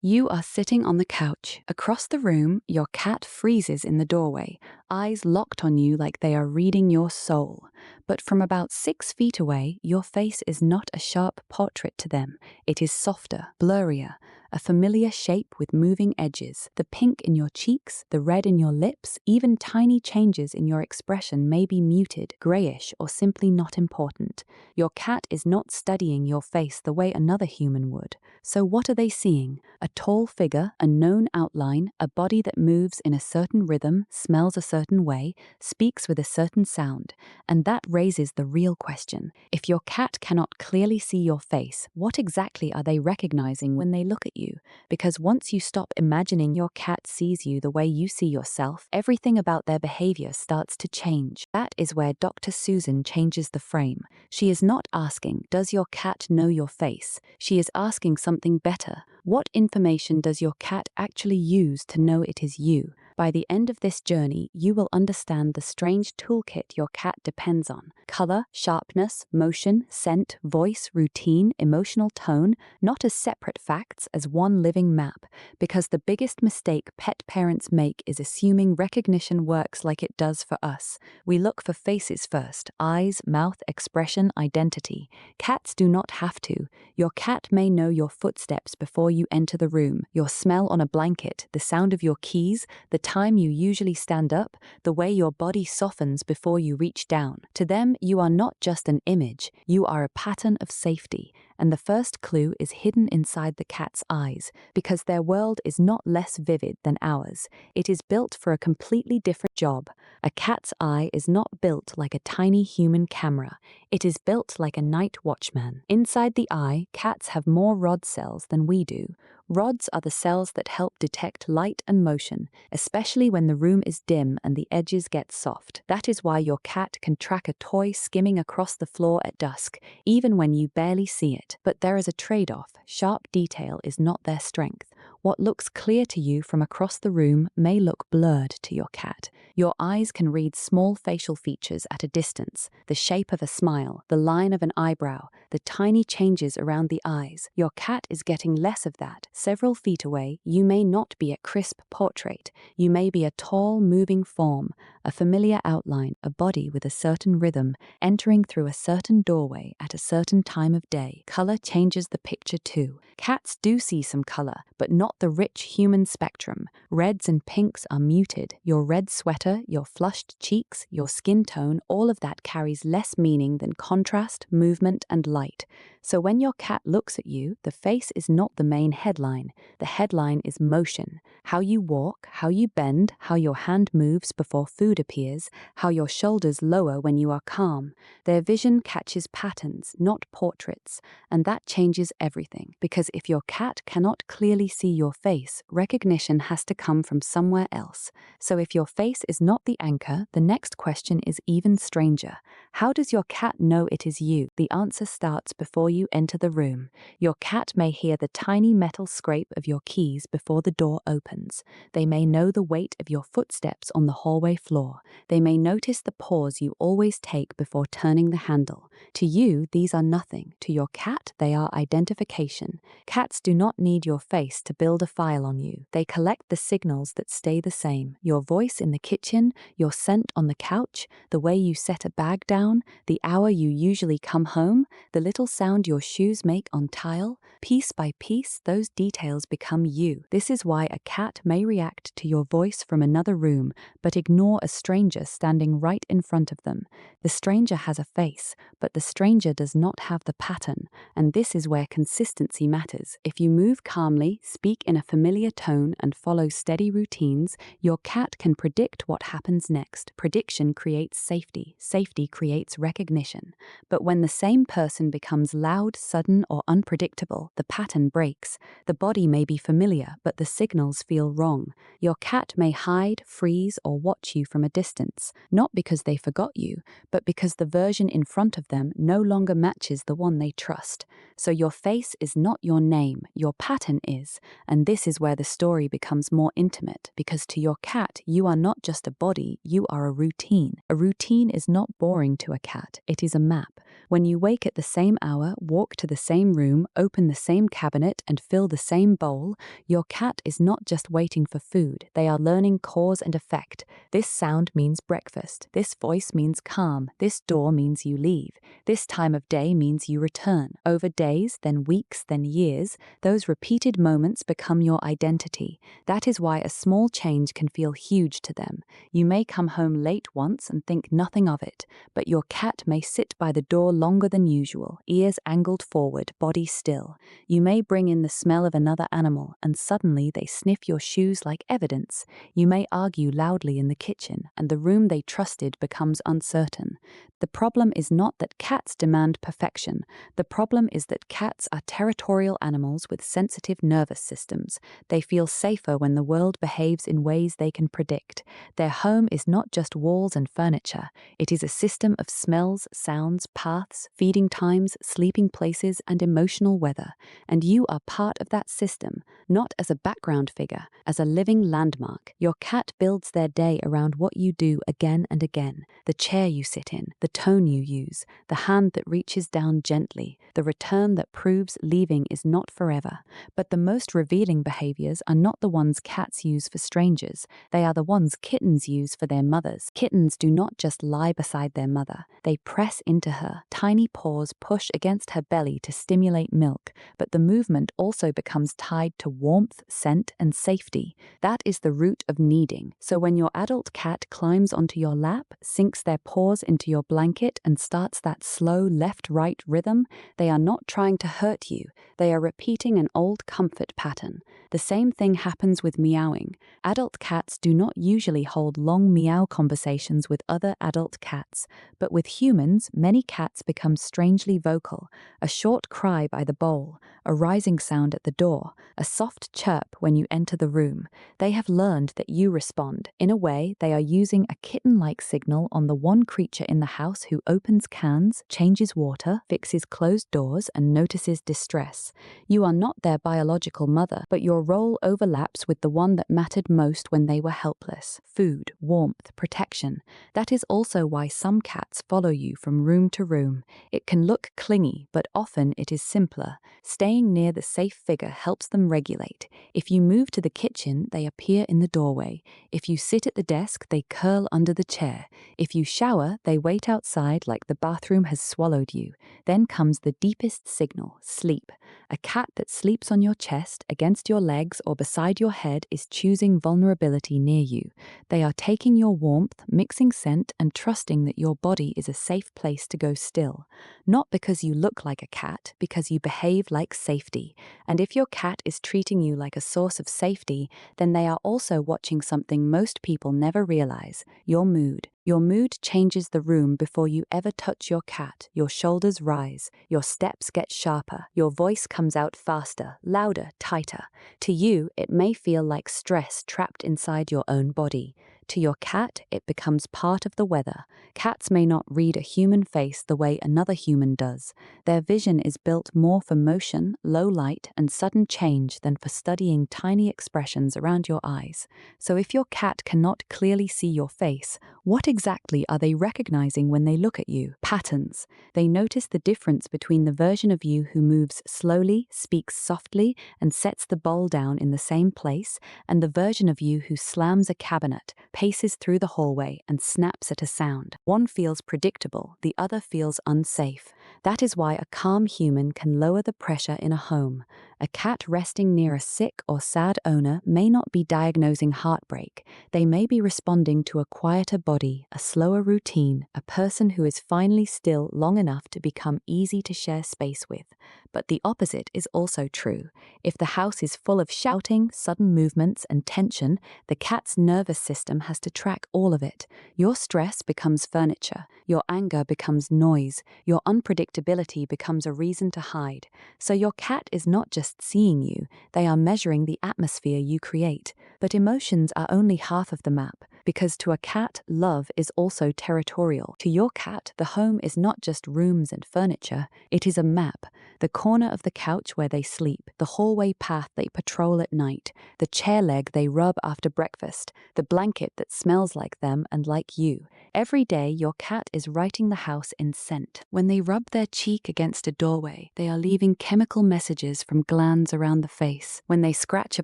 You are sitting on the couch. Across the room, your cat freezes in the doorway, eyes locked on you like they are reading your soul. But from about 6 feet away, your face is not a sharp portrait to them. It is softer, blurrier, a familiar shape with moving edges. The pink in your cheeks, the red in your lips, even tiny changes in your expression may be muted, grayish, or simply not important. Your cat is not studying your face the way another human would. So what are they seeing? A tall figure, a known outline, a body that moves in a certain rhythm, smells a certain way, speaks with a certain sound. And that raises the real question. If your cat cannot clearly see your face, what exactly are they recognizing when they look at you? Because once you stop imagining your cat sees you the way you see yourself, everything about their behavior starts to change. That is where Dr. Susan changes the frame. She is not asking, does your cat know your face? She is asking something better. What information does your cat actually use to know it is you? By the end of this journey, you will understand the strange toolkit your cat depends on. Color, sharpness, motion, scent, voice, routine, emotional tone, not as separate facts, as one living map. Because the biggest mistake pet parents make is assuming recognition works like it does for us. We look for faces first: eyes, mouth, expression, identity. Cats do not have to. Your cat may know your footsteps before you enter the room, your smell on a blanket, the sound of your keys, the time you usually stand up, the way your body softens before you reach down. To them, you are not just an image, you are a pattern of safety. And the first clue is hidden inside the cat's eyes, because their world is not less vivid than ours. It is built for a completely different job. A cat's eye is not built like a tiny human camera. It is built like a night watchman. Inside the eye, cats have more rod cells than we do. Rods are the cells that help detect light and motion, especially when the room is dim and the edges get soft. That is why your cat can track a toy skimming across the floor at dusk, even when you barely see it. But there is a trade-off. Sharp detail is not their strength. What looks clear to you from across the room may look blurred to your cat. Your eyes can read small facial features at a distance, the shape of a smile, the line of an eyebrow, the tiny changes around the eyes. Your cat is getting less of that. Several feet away, you may not be a crisp portrait. You may be a tall, moving form, a familiar outline, a body with a certain rhythm, entering through a certain doorway at a certain time of day. Color changes the picture too. Cats do see some color, but not the rich human spectrum. Reds and pinks are muted. Your red sweater, your flushed cheeks, your skin tone, all of that carries less meaning than contrast, movement, and light. So when your cat looks at you, the face is not the main headline. The headline is motion. How you walk, how you bend, how your hand moves before food appears, how your shoulders lower when you are calm. Their vision catches patterns, not portraits, and that changes everything. Because if your cat cannot clearly see your face, recognition has to come from somewhere else. So if your face is not the anchor, the next question is even stranger. How does your cat know it is you? The answer starts before you enter the room. Your cat may hear the tiny metal scrape of your keys before the door opens. They may know the weight of your footsteps on the hallway floor. They may notice the pause you always take before turning the handle. To you, these are nothing. To your cat, they are identification. Cats do not need your face to build a file on you. They collect the signals that stay the same. Your voice in the kitchen, your scent on the couch, the way you set a bag down, the hour you usually come home, the little sound your shoes make on tile. Piece by piece, those details become you. This is why a cat may react to your voice from another room, but ignore a stranger standing right in front of them. The stranger has a face, but the stranger does not have the pattern, and this is where consistency matters. If you move calmly, speak in a familiar tone, and follow steady routines, your cat can predict what happens next. Prediction creates safety. Safety creates recognition. But when the same person becomes loud, sudden, or unpredictable, the pattern breaks. The body may be familiar, but the signals feel wrong. Your cat may hide, freeze, or watch you from a distance, not because they forgot you, but because the version in front of them no longer matches the one they trust. So your face is not your name, your pattern is, and this is where the story becomes more intimate, because to your cat, you are not just a body, you are a routine. A routine is not boring to a cat, it is a map. When you wake at the same hour, walk to the same room, open the same cabinet, and fill the same bowl, your cat is not just waiting for food, they are learning cause and effect. This sound means breakfast. This voice means calm. This door means you leave. This time of day means you return. Over days, then weeks, then years, those repeated moments become your identity. That is why a small change can feel huge to them. You may come home late once and think nothing of it, but your cat may sit by the door longer than usual, ears angled forward, body still. You may bring in the smell of another animal, and suddenly they sniff your shoes like evidence. You may argue loudly in the kitchen, and the room they trusted becomes uncertain. The problem is not that cats demand perfection. The problem is that cats are territorial animals with sensitive nervous systems. They feel safer when the world behaves in ways they can predict. Their home is not just walls and furniture. It is a system of smells, sounds, paths, feeding times, sleeping places, and emotional weather. And you are part of that system, not as a background figure, as a living landmark. Your cat builds their day around what you do again and again. The chair you sit in, the tone you use, the hand that reaches down gently, the return that proves leaving is not forever. But the most revealing behaviors are not the ones cats use for strangers. They are the ones kittens use for their mothers. Kittens do not just lie beside their mother. They press into her. Tiny paws push against her belly to stimulate milk, but the movement also becomes tied to warmth, scent, and safety. That is the root of needing. So when your adult cat climbs onto your lap, sinks their paws into your blanket, and starts that slow left-right rhythm, they are not trying to hurt you. They are repeating an old comfort pattern. The same thing happens with meowing. Adult cats do not usually hold long meow conversations with other adult cats, but with humans, many cats become strangely vocal. A short cry by the bowl, a rising sound at the door, a soft chirp when you enter the room. They have learned that you respond. In a way, they are using a kitten-like signal on the one creature in the house who opens cans, changes water, fixes closed doors, and notices distress. You are not their biological mother, but your role overlaps with the one that mattered most when they were helpless. Food, warmth, protection. That is also why some cats follow you from room to room. It can look clingy, but often it is simpler. Staying near the safe figure helps them regulate. If you move to the kitchen, they appear in the doorway. If you sit at the desk, they curl under the chair. If you shower, they wait outside like the bathroom has swallowed you. Then comes the deepest signal, sleep. A cat that sleeps on your chest, against your legs, or beside your head is choosing vulnerability near you. They are taking your warmth, mixing scent, and trusting that your body is a safe place to go still. Not because you look like a cat, because you behave like safety. And if your cat is treating you like a source of safety, then they are also watching something most people never realize: your mood. Your mood changes the room before you ever touch your cat. Your shoulders rise, your steps get sharper, your voice comes out faster, louder, tighter. To you, it may feel like stress trapped inside your own body. To your cat, it becomes part of the weather. Cats may not read a human face the way another human does. Their vision is built more for motion, low light, and sudden change than for studying tiny expressions around your eyes. So if your cat cannot clearly see your face, what exactly are they recognizing when they look at you? Patterns. They notice the difference between the version of you who moves slowly, speaks softly, and sets the bowl down in the same place, and the version of you who slams a cabinet, paces through the hallway, and snaps at a sound. One feels predictable, the other feels unsafe. That is why a calm human can lower the pressure in a home. A cat resting near a sick or sad owner may not be diagnosing heartbreak. They may be responding to a quieter body, a slower routine, a person who is finally still long enough to become easy to share space with. But the opposite is also true. If the house is full of shouting, sudden movements, and tension, the cat's nervous system has to track all of it. Your stress becomes furniture, your anger becomes noise, your unpredictability becomes a reason to hide. So your cat is not just seeing you, they are measuring the atmosphere you create. But emotions are only half of the map. Because to a cat, love is also territorial. To your cat, the home is not just rooms and furniture, it is a map. The corner of the couch where they sleep, the hallway path they patrol at night, the chair leg they rub after breakfast, the blanket that smells like them and like you. Every day, your cat is writing the house in scent. When they rub their cheek against a doorway, they are leaving chemical messages from glands around the face. When they scratch a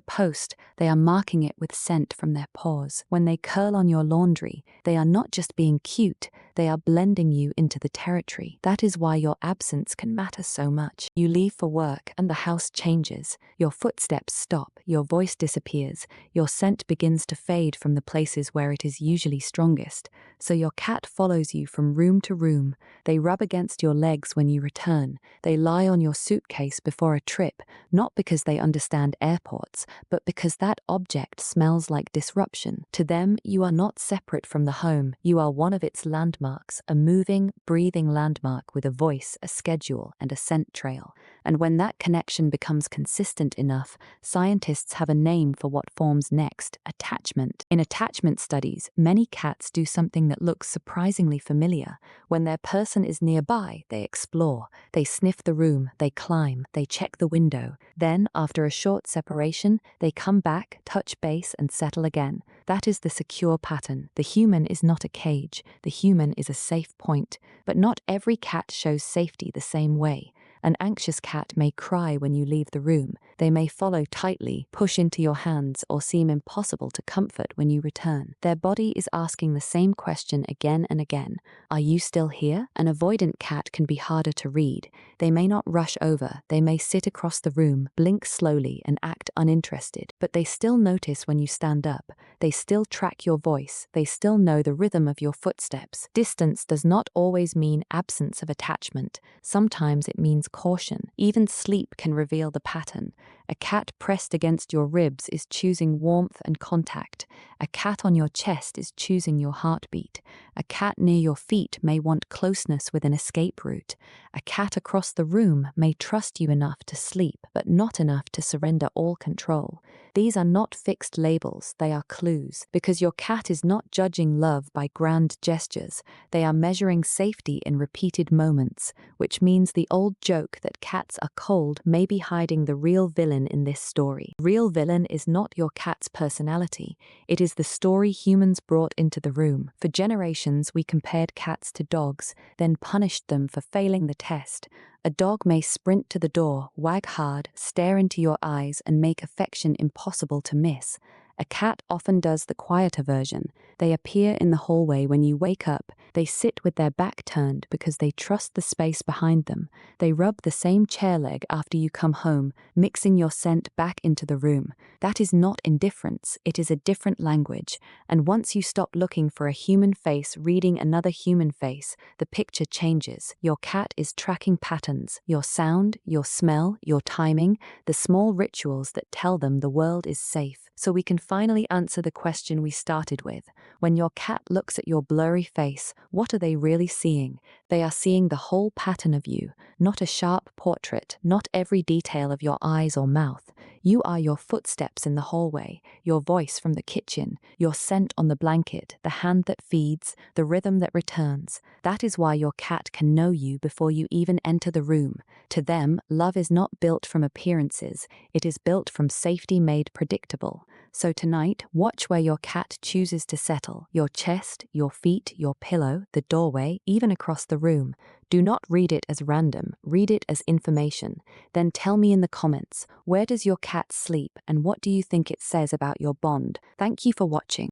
post, they are marking it with scent from their paws. When they curl on your laundry, they are not just being cute, they are blending you into the territory. That is why your absence can matter so much. You leave for work and the house changes. Your footsteps stop, your voice disappears, your scent begins to fade from the places where it is usually strongest. So your cat follows you from room to room. They rub against your legs when you return. They lie on your suitcase before a trip, not because they understand airports, but because that object smells like disruption. To them, you are not separate from the home. You are one of its landmarks, a moving, breathing landmark with a voice, a schedule, and a scent trail. And when that connection becomes consistent enough, scientists have a name for what forms next: attachment. In attachment studies, many cats do something that looks surprisingly familiar. When their person is nearby, they explore. They sniff the room, they climb, they check the window. Then, after a short separation, they come back, touch base, and settle again. That is the secure pattern. The human is not a cage. The human is a safe point. But not every cat shows safety the same way. An anxious cat may cry when you leave the room. They may follow tightly, push into your hands, or seem impossible to comfort when you return. Their body is asking the same question again and again. Are you still here? An avoidant cat can be harder to read. They may not rush over. They may sit across the room, blink slowly, and act uninterested. But they still notice when you stand up. They still track your voice. They still know the rhythm of your footsteps. Distance does not always mean absence of attachment. Sometimes it means caution. Even sleep can reveal the pattern. A cat pressed against your ribs is choosing warmth and contact. A cat on your chest is choosing your heartbeat. A cat near your feet may want closeness with an escape route. A cat across the room may trust you enough to sleep, but not enough to surrender all control. These are not fixed labels, they are clues, because your cat is not judging love by grand gestures. They are measuring safety in repeated moments, which means the old joke that cats are cold may be hiding the real villain in this story. The real villain is not your cat's personality. It is the story humans brought into the room. For generations, we compared cats to dogs, then punished them for failing the test. A dog may sprint to the door, wag hard, stare into your eyes, and make affection impossible to miss. A cat often does the quieter version. They appear in the hallway when you wake up. They sit with their back turned because they trust the space behind them. They rub the same chair leg after you come home, mixing your scent back into the room. That is not indifference, it is a different language. And once you stop looking for a human face reading another human face, the picture changes. Your cat is tracking patterns, your sound, your smell, your timing, the small rituals that tell them the world is safe. So we can finally answer the question we started with. When your cat looks at your blurry face, what are they really seeing? They are seeing the whole pattern of you, not a sharp portrait, not every detail of your eyes or mouth. You are your footsteps in the hallway, your voice from the kitchen, your scent on the blanket, the hand that feeds, the rhythm that returns. That is why your cat can know you before you even enter the room. To them, love is not built from appearances, it is built from safety made predictable. So tonight, watch where your cat chooses to settle: your chest, your feet, your pillow, the doorway, even across the room. Do not read it as random, read it as information. Then tell me in the comments, where does your cat sleep and what do you think it says about your bond? Thank you for watching.